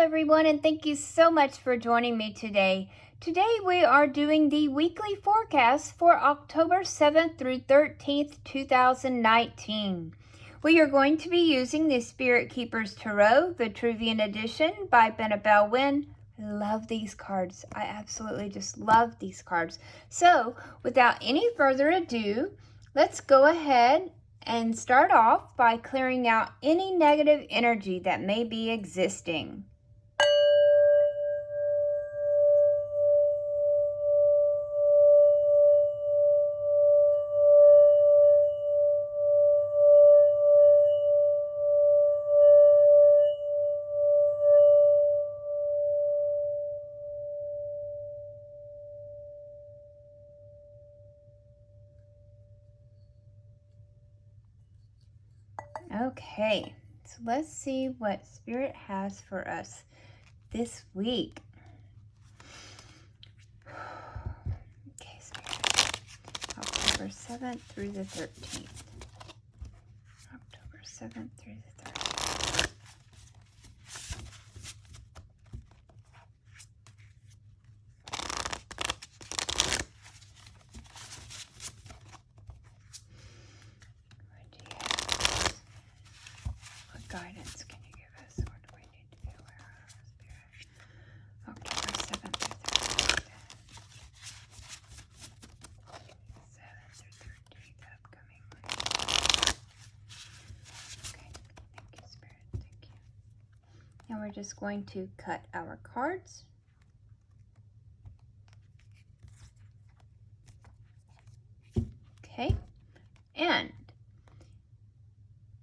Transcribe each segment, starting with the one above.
everyone, and thank you so much for joining me today. Today we are doing the weekly forecast for October 7th through 13th, 2019. We are going to be using the Spirit Keepers Tarot, Vitruvian Edition by Mademoiselle Wynn. I love these cards. I absolutely just love these cards. So, without any further ado, let's go ahead and start off by clearing out any negative energy that may be existing. Okay, so let's see what Spirit has for us this week. Okay, Spirit. October 7th through the 13th. October 7th through the 13th. Guidance can you give us? What do we need to be aware of, Spirit? October 7th through 13th. 7th through 13th, upcoming week. Okay, thank you, Spirit. Thank you. Now we're just going to cut our cards. Okay, and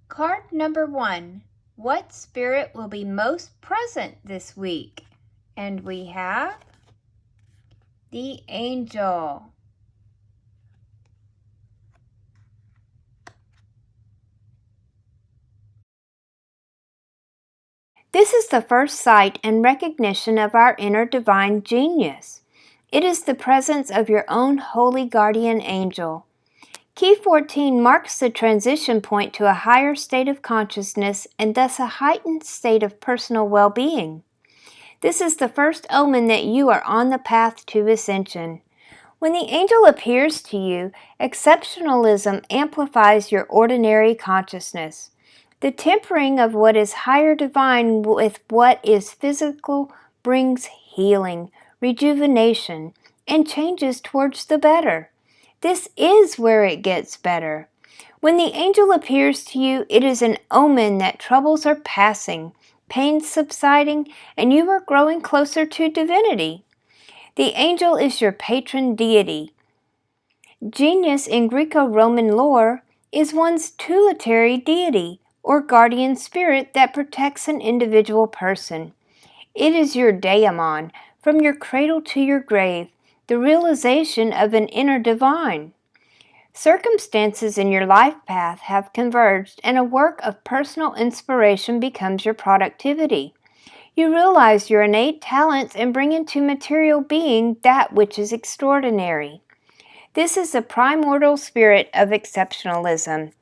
card number 1, what spirit will be most present this week? And we have the angel. This is the first sight and recognition of our inner divine genius. It is the presence of your own holy guardian angel. Key 14 marks the transition point to a higher state of consciousness and thus a heightened state of personal well-being. This is the first omen that you are on the path to ascension. When the angel appears to you, exceptionalism amplifies your ordinary consciousness. The tempering of what is higher divine with what is physical brings healing, rejuvenation, and changes towards the better. This is where it gets better. When the angel appears to you, it is an omen that troubles are passing, pains subsiding, and you are growing closer to divinity. The angel is your patron deity. Genius in Greco-Roman lore is one's tutelary deity, or guardian spirit that protects an individual person. It is your daemon, from your cradle to your grave, the realization of an inner divine. Circumstances in your life path have converged, and a work of personal inspiration becomes your productivity. You realize your innate talents and bring into material being that which is extraordinary. This is the primordial spirit of exceptionalism.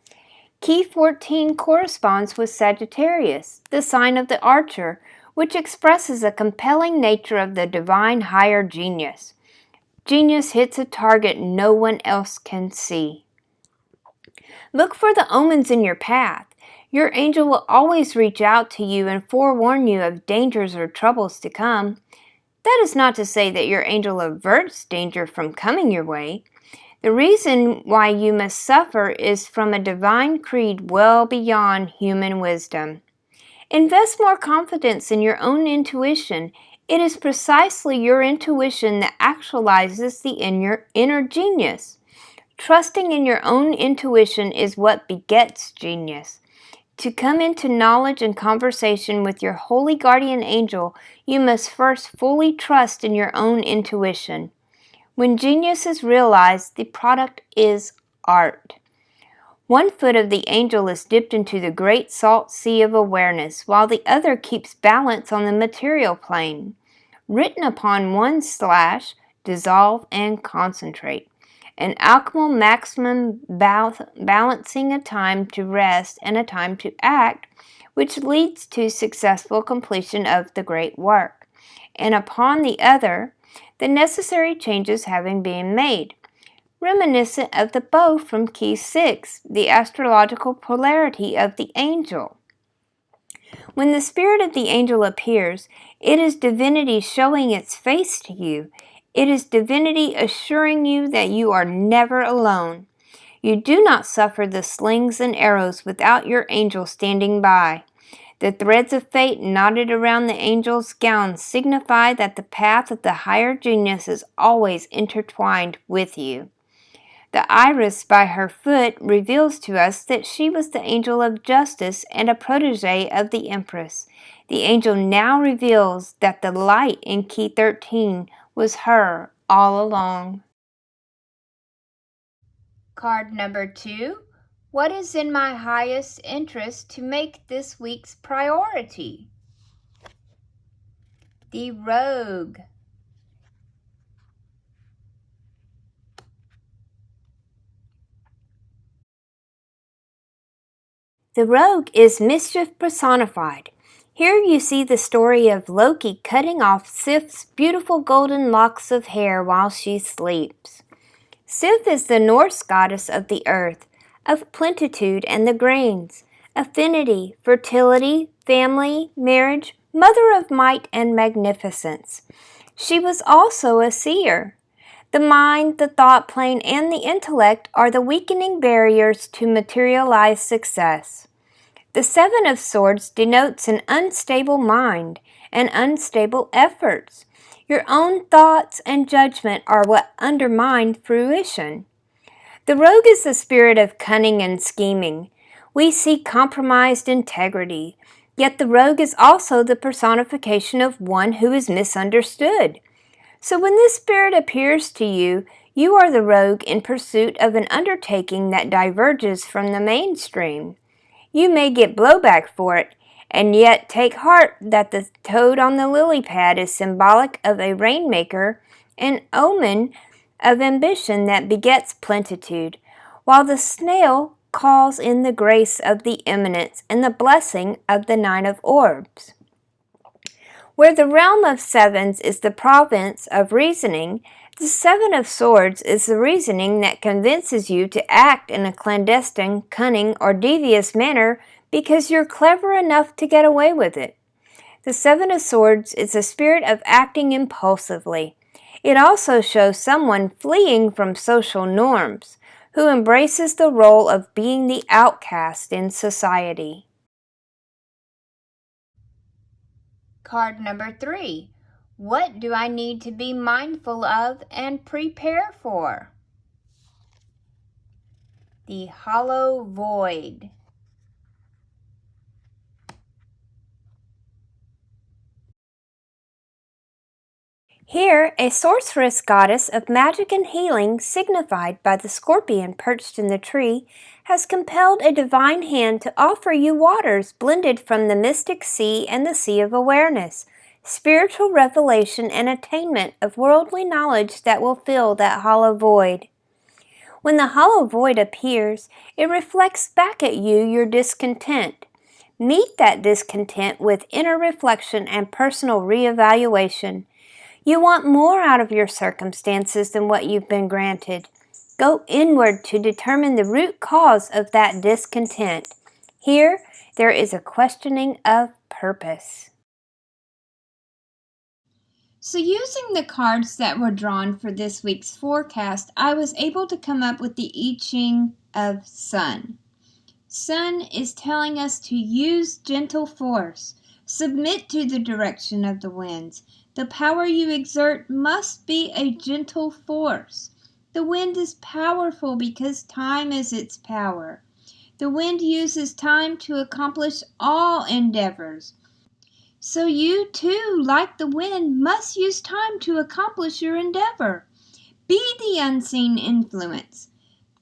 Key 14 corresponds with Sagittarius, the sign of the archer, which expresses a compelling nature of the divine higher genius. Genius hits a target no one else can see. Look for the omens in your path. Your angel will always reach out to you and forewarn you of dangers or troubles to come. That is not to say that your angel averts danger from coming your way. The reason why you must suffer is from a divine creed well beyond human wisdom. Invest more confidence in your own intuition. It is precisely your intuition that actualizes the inner genius. Trusting in your own intuition is what begets genius. To come into knowledge and conversation with your holy guardian angel, you must first fully trust in your own intuition. When genius is realized, the product is art. One foot of the angel is dipped into the great salt sea of awareness, while the other keeps balance on the material plane. Written upon one / dissolve and concentrate. An alchemical maximum balancing a time to rest and a time to act, which leads to successful completion of the great work, and upon the other, the necessary changes having been made, reminiscent of the bow from key 6, the astrological polarity of the angel. When the spirit of the angel appears, it is divinity showing its face to you. It is divinity assuring you that you are never alone. You do not suffer the slings and arrows without your angel standing by. The threads of fate knotted around the angel's gown signify that the path of the higher genius is always intertwined with you. The iris by her foot reveals to us that she was the angel of justice and a protege of the empress. The angel now reveals that the light in key 13 was her all along. Card number 2. What is in my highest interest to make this week's priority? The Rogue. The Rogue is mischief personified. Here you see the story of Loki cutting off Sif's beautiful golden locks of hair while she sleeps. Sif is the Norse goddess of the earth, of plenitude and the grains, affinity, fertility, family, marriage, mother of might and magnificence. She was also a seer. The mind, the thought plane, and the intellect are the weakening barriers to materialized success. The Seven of Swords denotes an unstable mind and unstable efforts. Your own thoughts and judgment are what undermine fruition. The Rogue is the spirit of cunning and scheming. We see compromised integrity, yet the Rogue is also the personification of one who is misunderstood. So when this spirit appears to you, you are the rogue in pursuit of an undertaking that diverges from the mainstream. You may get blowback for it, and yet take heart that the toad on the lily pad is symbolic of a rainmaker, an omen of ambition that begets plenitude, while the snail calls in the grace of the eminence and the blessing of the Nine of Orbs. Where the realm of sevens is the province of reasoning, the Seven of Swords is the reasoning that convinces you to act in a clandestine, cunning, or devious manner because you're clever enough to get away with it. The Seven of Swords is the spirit of acting impulsively. It also shows someone fleeing from social norms, who embraces the role of being the outcast in society. Card number 3. What do I need to be mindful of and prepare for? The Hollow Void. Here, a sorceress goddess of magic and healing, signified by the scorpion perched in the tree, has compelled a divine hand to offer you waters blended from the mystic sea and the sea of awareness, spiritual revelation and attainment of worldly knowledge that will fill that hollow void. When the hollow void appears, it reflects back at you your discontent. Meet that discontent with inner reflection and personal reevaluation. You want more out of your circumstances than what you've been granted. Go inward to determine the root cause of that discontent. Here, there is a questioning of purpose. So using the cards that were drawn for this week's forecast, I was able to come up with the I Ching of Sun. Sun is telling us to use gentle force, submit to the direction of the winds. The power you exert must be a gentle force. The wind is powerful because time is its power. The wind uses time to accomplish all endeavors. So you too, like the wind, must use time to accomplish your endeavor. Be the unseen influence.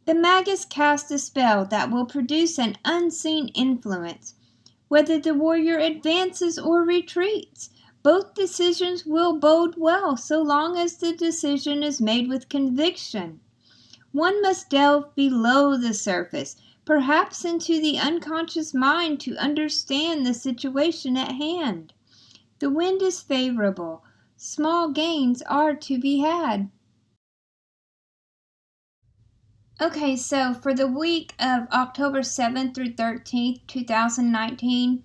The magus cast a spell that will produce an unseen influence. Whether the warrior advances or retreats, both decisions will bode well so long as the decision is made with conviction. One must delve below the surface, perhaps into the unconscious mind to understand the situation at hand. The wind is favorable. Small gains are to be had. Okay, so for the week of October 7th through 13th, 2019,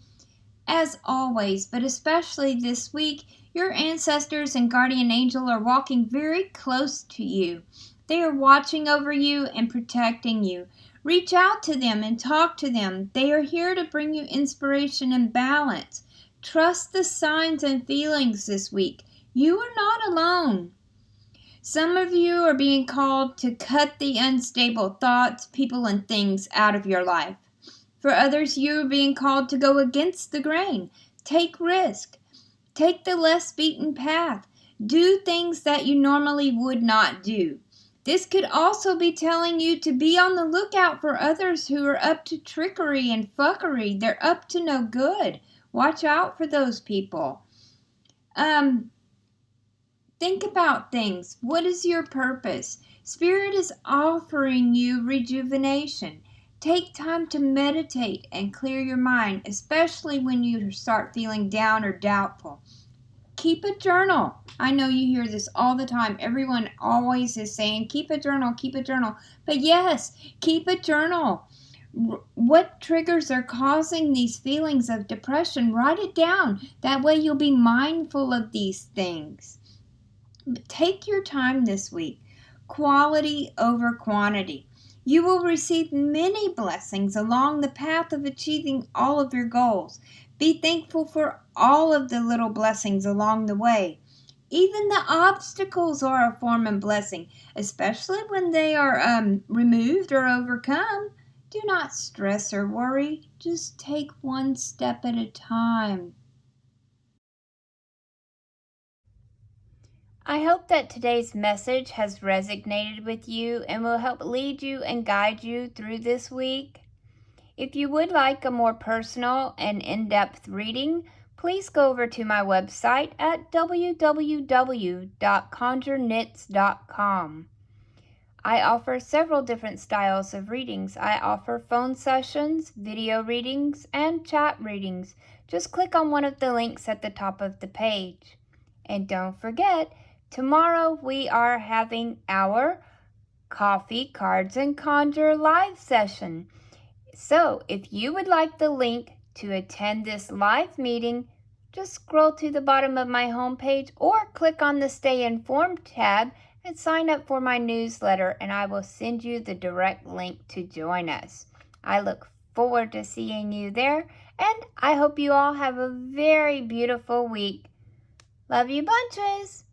as always, but especially this week, your ancestors and guardian angel are walking very close to you. They are watching over you and protecting you. Reach out to them and talk to them. They are here to bring you inspiration and balance. Trust the signs and feelings this week. You are not alone. Some of you are being called to cut the unstable thoughts, people, and things out of your life. For others, you are being called to go against the grain. Take risk. Take the less beaten path. Do things that you normally would not do. This could also be telling you to be on the lookout for others who are up to trickery and fuckery. They're up to no good. Watch out for those people. Think about things. What is your purpose? Spirit is offering you rejuvenation. Take time to meditate and clear your mind, especially when you start feeling down or doubtful. Keep a journal. I know you hear this all the time. Everyone always is saying, keep a journal, keep a journal. But yes, keep a journal. What triggers are causing these feelings of depression? Write it down. That way you'll be mindful of these things. Take your time this week. Quality over quantity. You will receive many blessings along the path of achieving all of your goals. Be thankful for all of the little blessings along the way. Even the obstacles are a form of blessing, especially when they are removed or overcome. Do not stress or worry. Just take one step at a time. I hope that today's message has resonated with you and will help lead you and guide you through this week. If you would like a more personal and in-depth reading, please go over to my website at www.conjureknits.com. I offer several different styles of readings. I offer phone sessions, video readings, and chat readings. Just click on one of the links at the top of the page. And don't forget, tomorrow we are having our Coffee, Cards, and Conjure live session. So if you would like the link to attend this live meeting, just scroll to the bottom of my homepage or click on the Stay Informed tab and sign up for my newsletter, and I will send you the direct link to join us. I look forward to seeing you there, and I hope you all have a very beautiful week. Love you bunches!